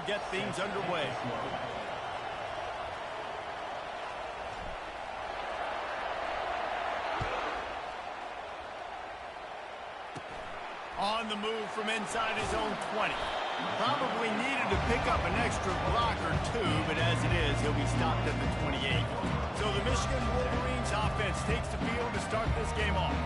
get things underway. On the move from inside his own 20. Probably needed to pick up an extra block or two, but as it is, he'll be stopped at the 28. So the Michigan Wolverines offense takes the field to start this game off.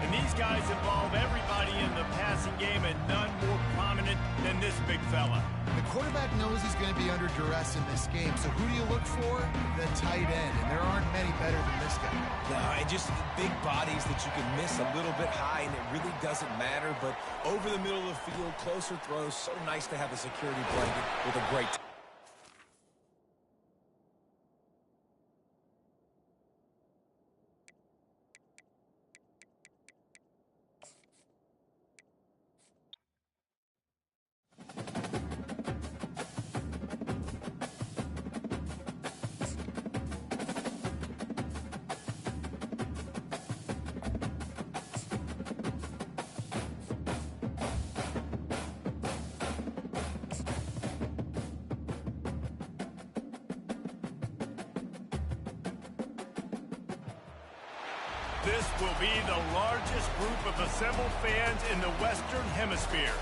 And these guys involve everybody in the passing game, and none more prominent than this big fella. The quarterback knows he's going to be under duress in this game, so who do you look for? The tight end, and there aren't many better than this guy. No, and just big bodies that you can miss a little bit high, and it really doesn't matter, but over the middle of the field, closer throws, so nice to have a security blanket with a great This will be the largest group of assembled fans in the Western Hemisphere.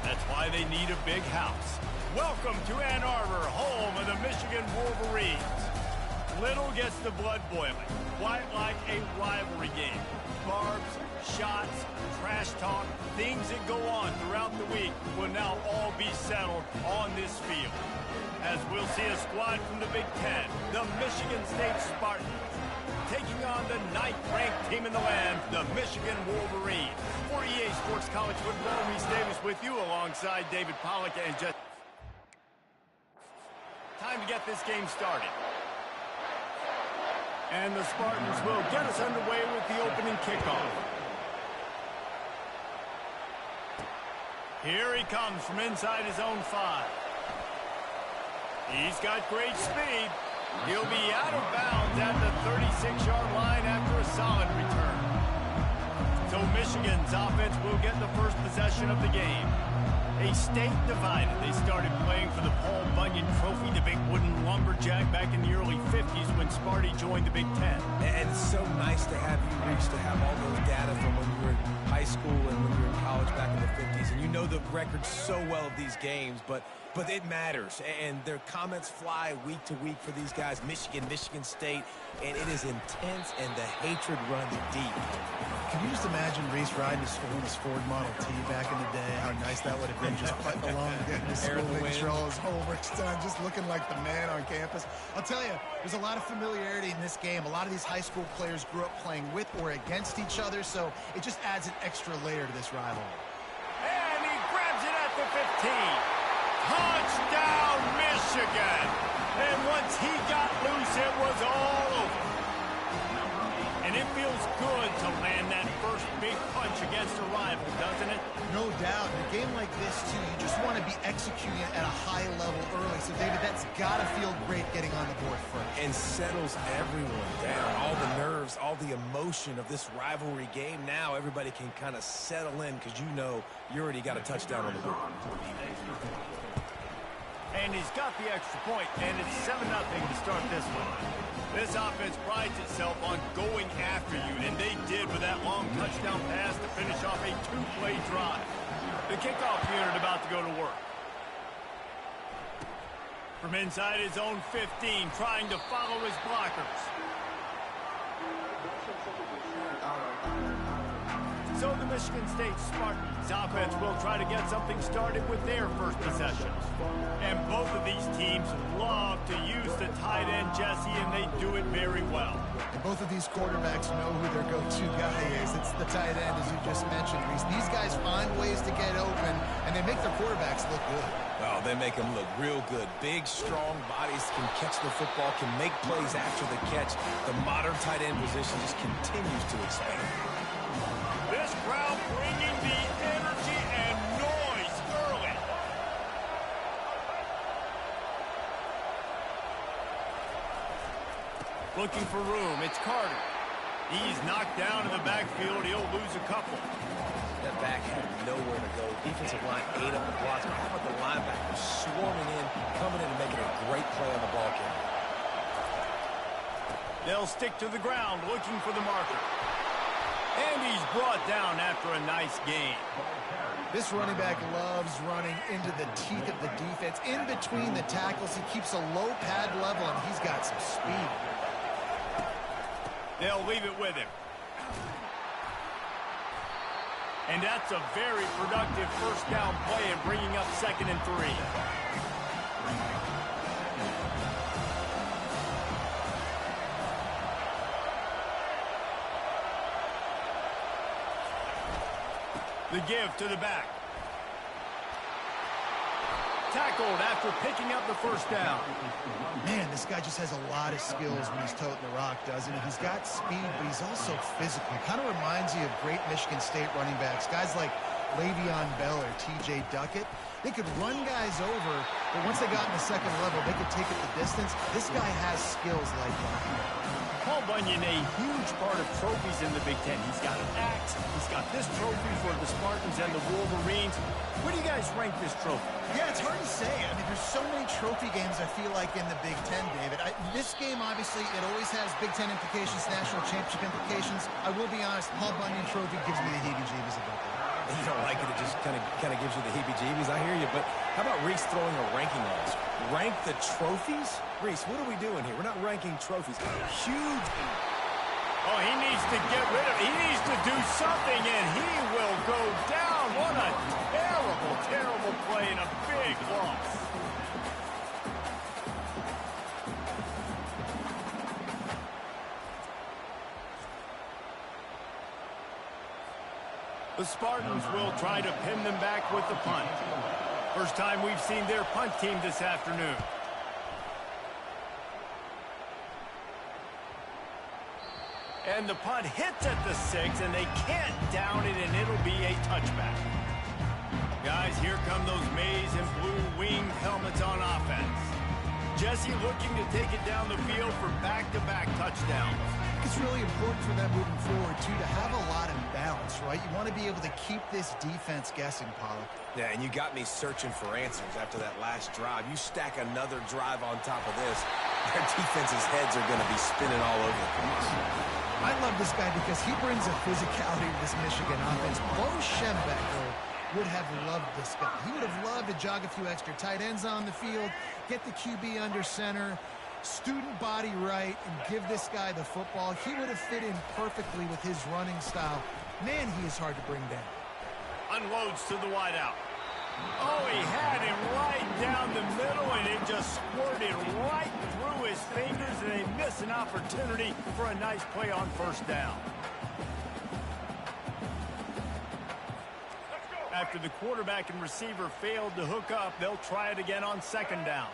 That's why they need a big house. Welcome to Ann Arbor, home of the Michigan Wolverines. Little gets the blood boiling, quite like a rivalry game. Barbs, shots, trash talk, things that go on throughout the week will now all be settled on this field. As we'll see a squad from the Big Ten, the Michigan State Spartans, taking on the 9th-ranked team in the land, the Michigan Wolverines. For EA Sports College Football, Reese Davis with you alongside David Pollack and just time to get this game started. And the Spartans will get us underway with the opening kickoff. Here he comes from inside his own 5. He's got great speed. He'll be out of bounds at the 36-yard line after a solid return. So Michigan's offense will get the first possession of the game. A state divided. They started playing for the Paul Bunyan Trophy, the big wooden lumberjack, back in the early 50s when Sparty joined the Big Ten. And it's so nice to have you, Reach, to have all those data from when you were in high school and when you were in college back in the 50s. And you know the records so well of these games, but it matters. And their comments fly week to week for these guys. Michigan, Michigan State, and it is intense, and the hatred runs deep. Can you just imagine Reese riding his Ford Model T back in the day? How nice that would have been, just putting along, getting his school, making sure all his homework's done, just looking like the man on campus. I'll tell you, there's a lot of familiarity in this game. A lot of these high school players grew up playing with or against each other, so it just adds an extra layer to this rivalry. And he grabs it at the 15. Touchdown, Michigan! And once he got loose, it was all over. And it feels good to land that first big punch against a rival, doesn't it? No doubt. In a game like this, too, you just want to be executing it at a high level early. So, David, that's got to feel great getting on the board first. And settles everyone down. All the nerves, all the emotion of this rivalry game. Now everybody can kind of settle in because you know you already got a touchdown on the board. And he's got the extra point, and it's 7-0 to start this one. This offense prides itself on going after you, and they did with that long touchdown pass to finish off a 2-play drive. The kickoff unit about to go to work. From inside his own 15, trying to follow his blockers. So the Michigan State Spartans offense will try to get something started with their first possession. And both of these teams love to use the tight end, Jesse, and they do it very well. And both of these quarterbacks know who their go-to guy is. It's the tight end, as you just mentioned, Reese. These guys find ways to get open, and they make their quarterbacks look good. Oh, they make them look real good. Big, strong bodies can catch the football, can make plays after the catch. The modern tight end position just continues to expand. This crowd bringing the energy and noise early. Looking for room, it's Carter. He's knocked down in the backfield. He'll lose a couple. That back had nowhere to go. Defensive line ate up the blocks. But how about the linebackers swarming in They'll stick to the ground looking for the marker. And he's brought down after a nice gain. This running back loves running into the teeth of the defense. In between the tackles, he keeps a low pad level, and he's got some speed. They'll leave it with him. And that's a very productive first down play and bringing up 2nd and 3. The give to the back. Tackled after picking up the first down. Man, this guy just has a lot of skills when he's toting the rock, doesn't he? He's got speed, but he's also physical. Kind of reminds you of great Michigan State running backs. Guys like Le'Veon Bell or T.J. Duckett. They could run guys over, but once they got in the second level, they could take it the distance. This guy has skills like that. Paul Bunyan, a huge part of trophies in the Big Ten. He's got an axe. He's got this trophy for the Spartans and the Wolverines. Where do you guys rank this trophy? Yeah, it's hard to say. I mean, there's so many trophy games, I feel like, in the Big Ten, David. This game, obviously, it always has Big Ten implications, national championship implications. I will be honest, Paul Bunyan trophy gives me the heebie-jeebies about that. You don't like it, it just kind of gives you the heebie-jeebies. I hear you, but how about Reese throwing a ranking on us? Rank the trophies? Reese, what are we doing here? We're not ranking trophies. Huge. Oh, he needs to get rid of it. He needs to do something, and he will go down. What a terrible, terrible play and a big loss. The Spartans will try to pin them back with the punt. First time we've seen their punt team this afternoon. And the punt hits at the 6, and they can't down it, and it'll be a touchback. Guys, here come those maize and blue winged helmets on offense. Jesse looking to take it down the field for back-to-back touchdowns. It's really important for them moving forward, too, to have a lot of balance, right? You want to be able to keep this defense guessing, Pollock. Yeah, and you got me searching for answers after that last drive. You stack another drive on top of this, their defense's heads are going to be spinning all over the place. I love this guy because he brings a physicality to this Michigan offense. Bo Schembechler would have loved this guy. He would have loved to jog a few extra tight ends on the field, get the QB under center, student body right, and give this guy the football. He would have fit in perfectly with his running style. Man, he is hard to bring down. Unloads to the wideout. Oh, he had him right down the middle, and it just squirted right through his fingers, and they miss an opportunity for a nice play on first down. After the quarterback and receiver failed to hook up, they'll try it again on second down.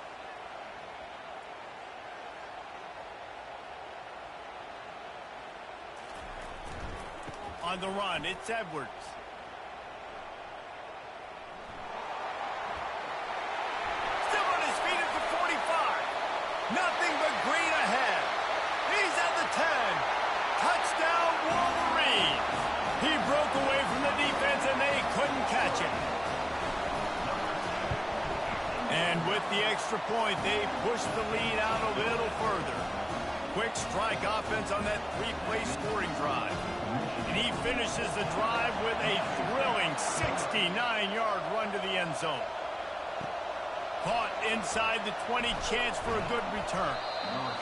On the run, it's Edwards. Still on his feet at the 45. Nothing but green ahead. He's at the 10. Touchdown, Wolverines. He broke away from the defense, and they couldn't catch him. And with the extra point, they pushed the lead out a little further. Quick strike offense on that three-play scoring drive. And he finishes the drive with a thrilling 69-yard run to the end zone. Caught inside the 20, chance for a good return.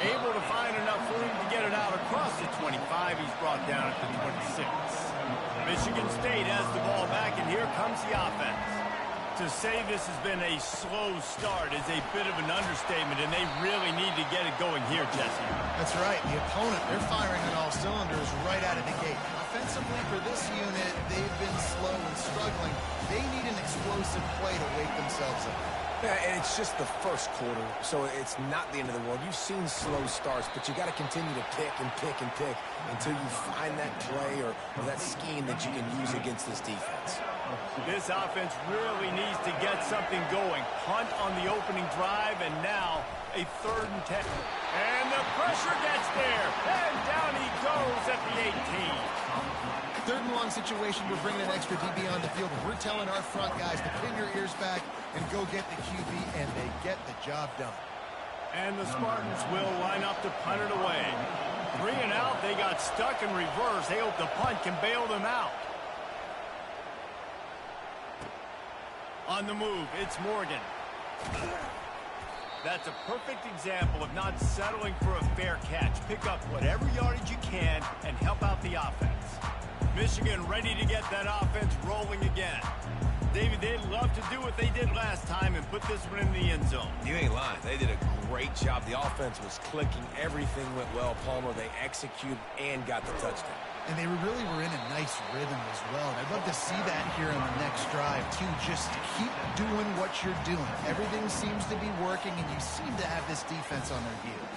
Able to find enough room to get it out across the 25. He's brought down at the 26. Michigan State has the ball back, and here comes the offense. To say this has been a slow start is a bit of an understatement, and they really need to get it going here, Jesse. That's right. The opponent, they're firing on all cylinders right out of the gate. Offensively for this unit, they've been slow and struggling. They need an explosive play to wake themselves up. Yeah, and it's just the first quarter, so it's not the end of the world. You've seen slow starts, but you got to continue to pick and pick and pick until you find that play or that scheme that you can use against this defense. This offense really needs to get something going. Punt on the opening drive, and now a 3rd and 10. And the pressure gets there, and down he goes at the 18. 3rd and long situation. We're bringing an extra DB on the field. We're telling our front guys to pin your ears back and go get the QB, and they get the job done. And the Spartans will line up to punt it away. 3 and out, they got stuck in reverse. They hope the punt can bail them out. On the move, it's Morgan. That's a perfect example of not settling for a fair catch. Pick up whatever yardage you can and help out the offense. Michigan ready to get that offense rolling again. David, they'd love to do what they did last time and put this one in the end zone. You ain't lying. They did a great job. The offense was clicking. Everything went well, Palmer. They executed and got the touchdown. And they really were in a nice rhythm as well. And I'd love to see that here on the next drive, too. Just keep doing what you're doing. Everything seems to be working, and you seem to have this defense on their heels.